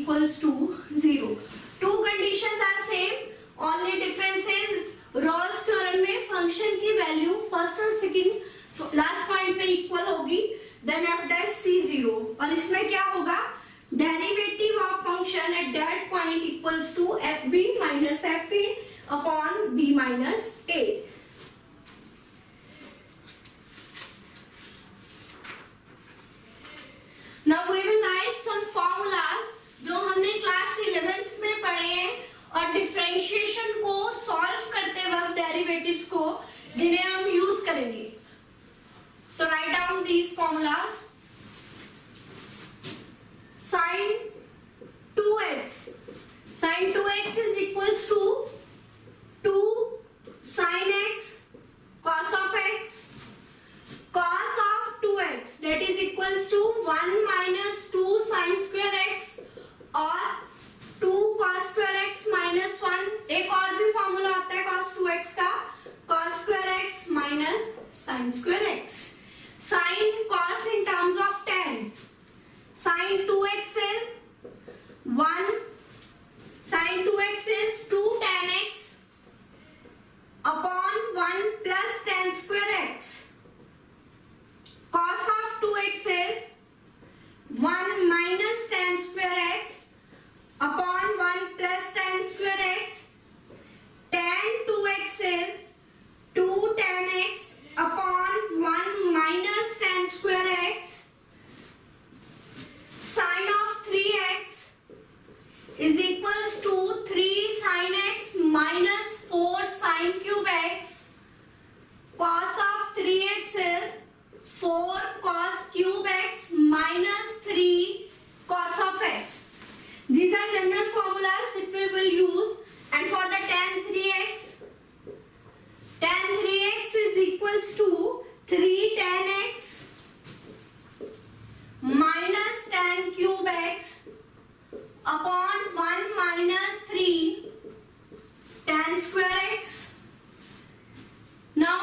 equals to 0. Two conditions are same, only difference is Rolle's theorem में function की value first और second last point पे equal होगी, then f dash c 0. और इसमें क्या होगा, derivative of function at that point equals to fb minus fa upon b minus a. Now we will write some formulas जो हमने class 11th में पढ़े हैं और डिफरेंशिएशन को सॉल्व करते वक्त डेरिवेटिव्स को जिन्हें हम यूज करेंगे. So write down these formulas. sin 2x, sin 2x is equals to 2 sin x cos of x, cos of 2x that is equals to 1 minus 2 sin square x और 2 cos square x minus 1. एक और भी formula होता है cos 2x का, cos square x minus sin square x. sin cos in terms of tan, sin 2x is 1, sin 2x is 2 tan x upon 1 plus tan square x. Cos of 2x is 1 minus tan square x upon 1 plus tan square x. Tan 2x is 2 tan x upon 1 minus tan square x. Sin of 3x is equals to 3 sin x minus 4 sin cube x. Cos of 3x is 4 cos cube x minus 3 cos of x. These are general formulas which we will use. And for the tan 3x, tan 3x is equals to 3 tan x minus tan cube x upon 1 minus 3 tan square x. Now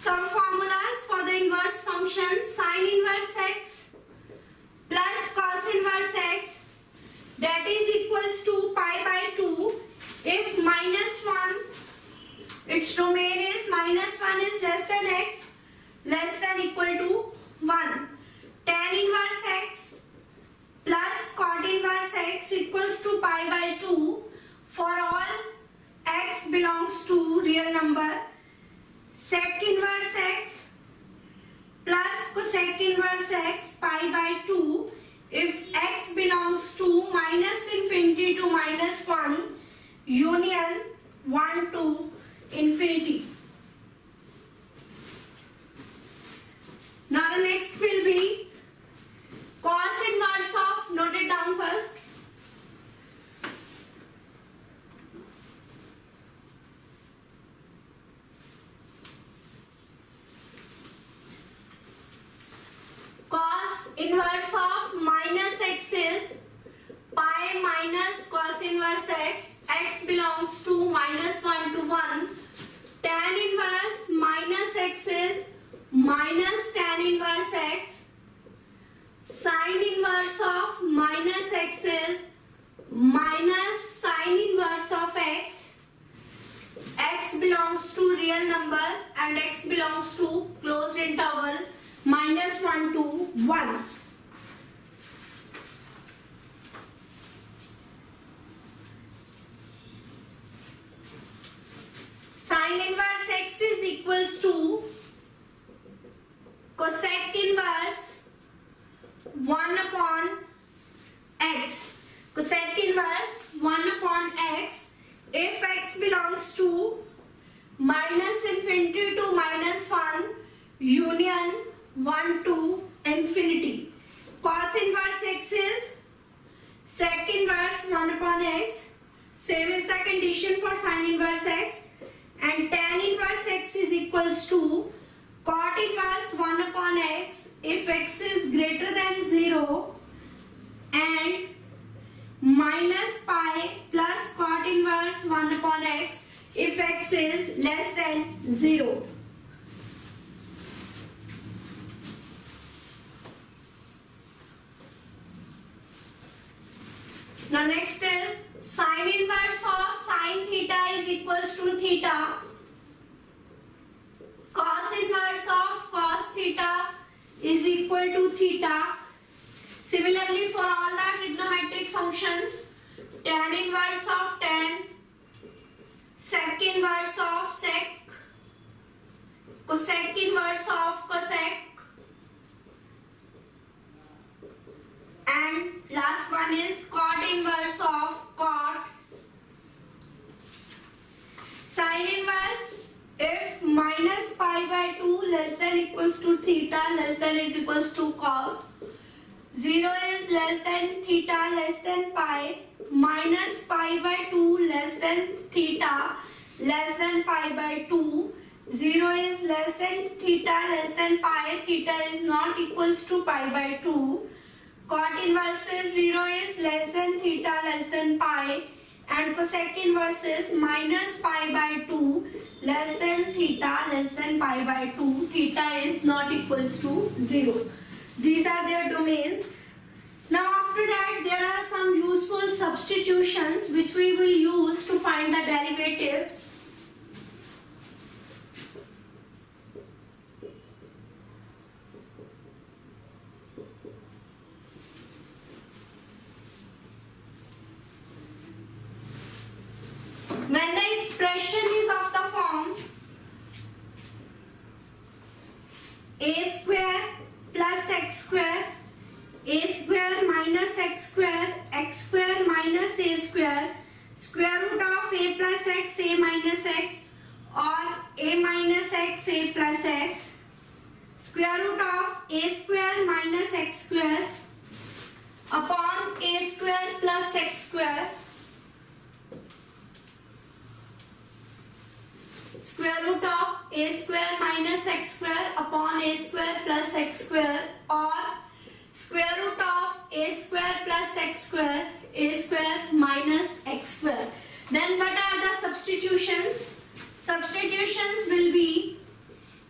some formulas for the inverse function. Sin inverse x plus cos inverse x that is equals to pi by 2 if minus 1, its domain is minus 1 is less than x less than equal to 1. Tan inverse x plus cot inverse x equals to pi by 2 for all x belongs to real number. Sec inverse x plus cosec inverse x pi by 2 if x belongs to minus infinity to minus 1 union 1 to infinity. Now the next will be cos inverse of, note it down first, cos inverse of minus x is pi minus cos inverse x. X belongs to minus 1 to 1. Tan inverse minus x is minus tan inverse x. Sin inverse of minus x is minus sin inverse of x. X belongs to real number and x belongs to closed interval minus 1 to 1. Sin inverse x is equals to cosec inverse 1 upon x. Cosec inverse 1 upon x if x belongs to minus infinity to minus 1 union 1 to infinity. Cos inverse x is sec inverse 1 upon x. Same is the condition for sin inverse x. And tan inverse x is equals to cot inverse 1 upon x if x is greater than 0 and minus pi plus cot inverse 1 upon x if x is less than 0. Now next is sin inverse of sin theta is equals to theta. Cos inverse of cos theta is equal to theta. Similarly for all the trigonometric functions, tan inverse of tan, sec inverse of sec, cosec inverse of cosec, and last one is cot inverse of cot. Sin inverse, if minus pi by 2 less than equals to theta less than is equals to cot, 0 is less than theta less than pi, minus pi by 2 less than theta less than pi by 2, 0 is less than theta less than pi, theta is not equals to pi by 2. Cot inverse is 0 is less than theta less than pi, and cosec inverse is minus pi by 2 less than theta less than pi by 2, theta is not equals to 0. These are their domains. Now after that there are some useful substitutions which we will use to find the derivatives. When the expression is of the form a square plus x square, a square minus x square minus a square, square root of a plus x, a minus x, or a minus x, a plus x, square root of a square minus x square upon a square plus x square, square root of a square minus x square upon a square plus x square, or square root of a square plus x square, a square minus x square. Then what are the substitutions? Substitutions will be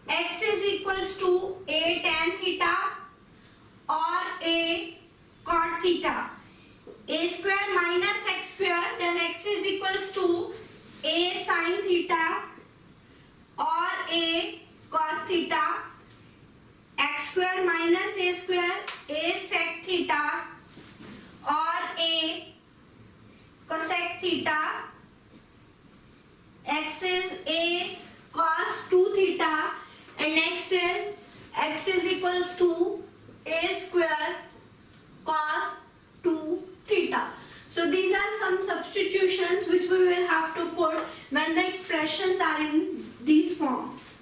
x is equals to a tan theta or a cot theta, a square minus x square, then x is equals to a sin theta or a cos theta, x square minus a square, a sec theta or a cosec theta, x is a cos 2 theta, and next is x is equals to a square cos 2 theta. So these are some substitutions which we will have to put when the expressions are in these forms.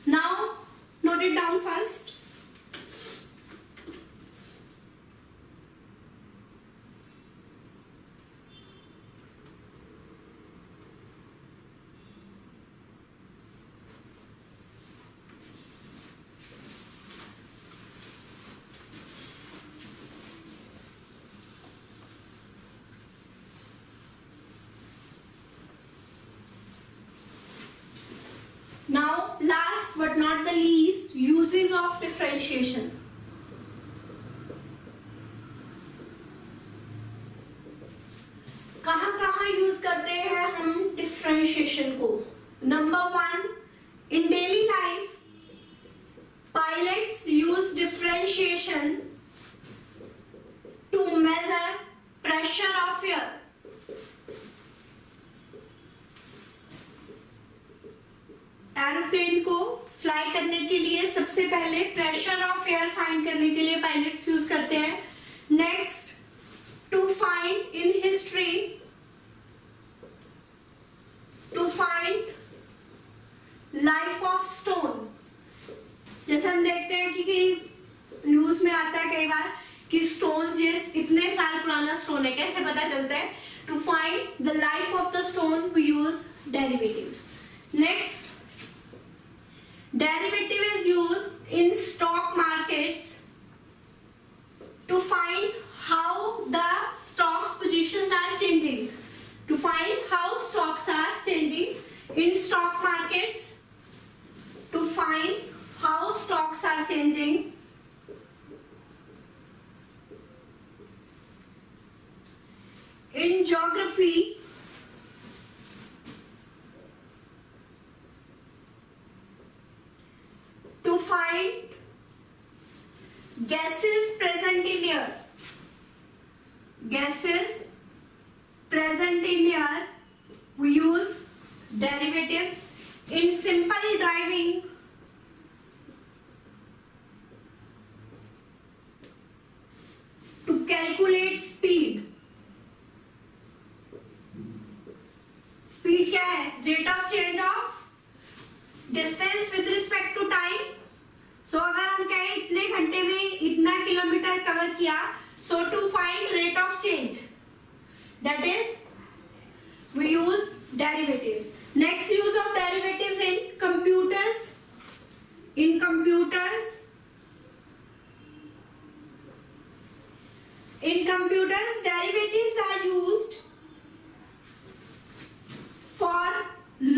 Now note it down first. Now, last but not the least, uses of differentiation. कहाँ use करते हैं हम differentiation को? Number 1, in daily life, pilots use differentiation to measure pressure of air. Aeroplane को fly करने के लिए सबसे पहले प्रेशर ऑफ एयर फाइंड करने के लिए पायलट्स यूज करते हैं. Next, to find in history, to find life of stone. जैसे हम देखते हैं कि न्यूज में आता है कई बार कि स्टोन्स ये इतने साल पुराना स्टोन है, कैसे पता चलता है? To find the life of the stone we use derivatives. Next, derivative is used in stock markets to find how the stocks positions are changing. To find how stocks are changing in stock markets. To find how stocks are are changing. In geography, to find gases present in air, gases present in air, we use derivatives. In simple driving, to calculate speed, speed क्या है? Rate of change of distance with respect to time. So अगर हम कहें इतने घंटे में इतना kilometre cover किया, so to find rate of change, that is we use derivatives. Next use of derivatives in computers. In computers, derivatives are used for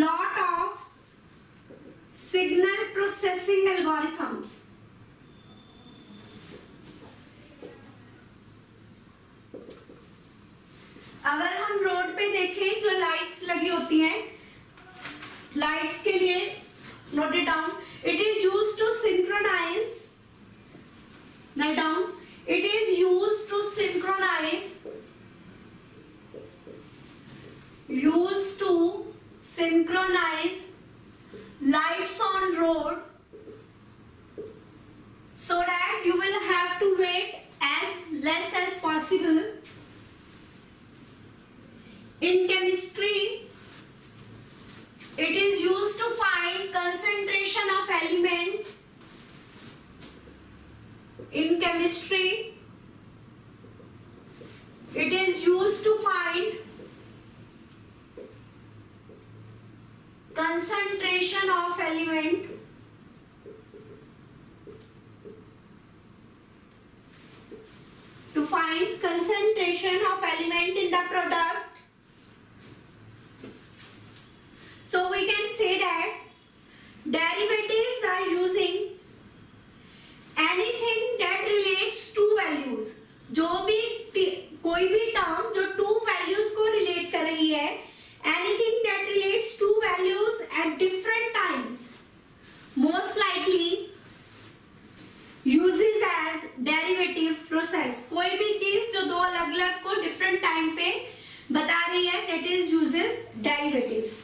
lot of signal processing algorithms. अगर हम रोड पे देखें जो lights लगी होती हैं, lights के लिए note it down, it is used to synchronise, note down, it is used to synchronize lights on road so that you will have to wait as less as possible. In chemistry, it is used to find concentration of element. In chemistry, it is used to find concentration of element. To find concentration of element in the product. So we can say that derivatives are using anything that relates to values. जो भी कोई भी term जो to values को relate कर रही है, anything that relates to values at different times, most likely uses as derivative process. कोई भी चीज जो दो अलग अलग को different टाइम पे बता रही है, that is uses derivatives.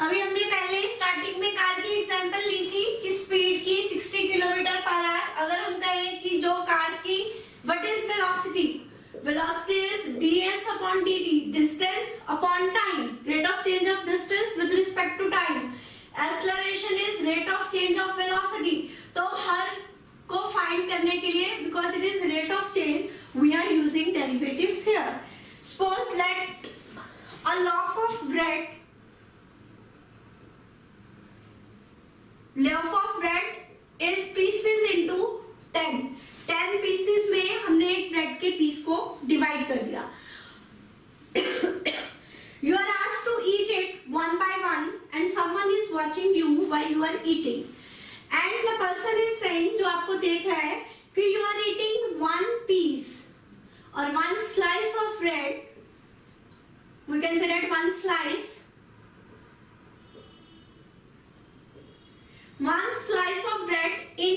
अभी हमने पहले स्टार्टिंग में कार की एग्जांपल ली थी कि स्पीड की 60 किलोमीटर पर आवर. अगर हम कहें कि जो कार की what is velocity, velocity is ds upon dt, distance upon time, rate of change of distance with respect to time. Acceleration is rate of change of velocity. तो हर को find करने के लिए, because it is rate of change, we are using derivatives here. Suppose that a loaf of bread, loaf of bread is pieces into 10. 10 pieces में हमने एक bread के पीस को डिवाइड कर दिया. You are asked to eat it one by one and someone is watching you while you are eating. And the person is saying, जो आपको देख रहा है, कि you are eating one piece or one slice of bread. We can say that one slice. One slice of bread in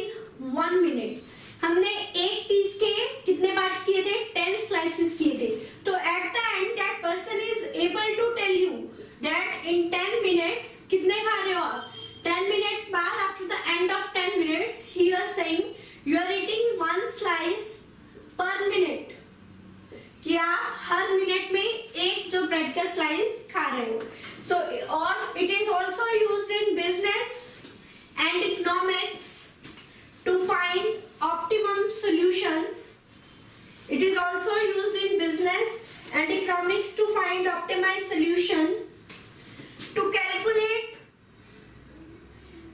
1 minute. हमने एक piece के कितने पार्ट्स किए थे? 10 स्लाइसेस किए थे. तो at the end that person is able to tell you that in 10 minutes कितने खा रहे हो आप? 10 minutes बाद, after the end of 10 minutes, he was saying you are eating one slice per minute. कि आप हर मिनट में एक जो ब्रेड का स्लाइस खा रहे हो. So or it is also used in business and economics to find optimum solutions. It is also used in business and economics to find optimized solution, to calculate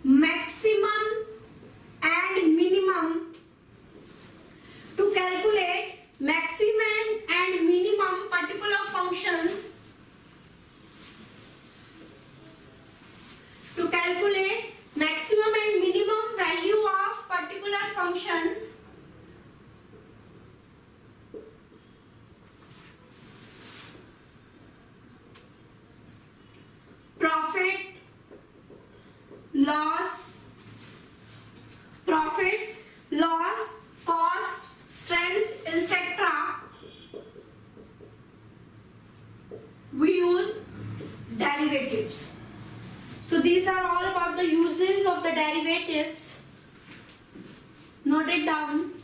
maximum and minimum, to calculate maximum and minimum particular functions, to loss, profit, loss, cost, strength, etc. we use derivatives. So these are all about the uses of the derivatives. Note it down.